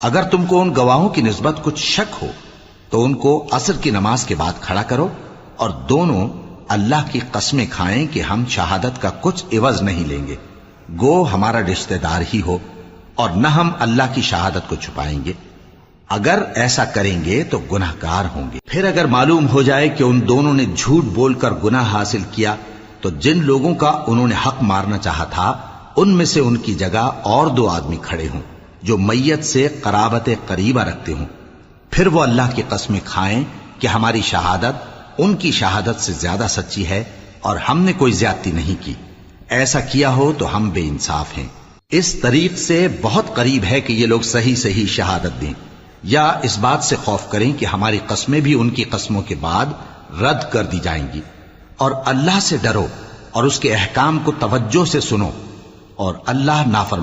अगर तुमको उन गवाहों की निस्बत कुछ शक हो तो उनको असर की नमाज के बाद खड़ा करो और दोनों अल्लाह की कस्में खाएं कि हम शहादत का कुछ इवज नहीं लेंगे, गो हमारा रिश्तेदार ही हो, और न हम अल्लाह की शहादत को छुपाएंगे। अगर ऐसा करेंगे तो गुनाहगार होंगे। फिर अगर मालूम हो जाए कि उन दोनों ने झूठ बोलकर गुनाह हासिल किया तो जिन लोगों का उन्होंने हक मारना चाहा था उनमें से उनकी जगह और 2 आदमी खड़े हों जो मैयत से कराबत करीबा रखते हों। फिर वो अल्लाह की कस्में खाएं कि हमारी शहादत उनकी शहादत से ज्यादा सच्ची है और हमने कोई ज्यादती नहीं की। ऐसा किया हो तो हम बेइंसाफ हैं। इस तरीक से बहुत करीब है कि ये लोग सही सही शहादत दें, या इस बात से खौफ करें कि हमारी कस्में भी उनकी कस्मों के बाद रद्द कर दी जाएंगी। और अल्लाह से डरो और उसके अहकाम को तवज्जो से सुनो, और अल्लाह नाफरमान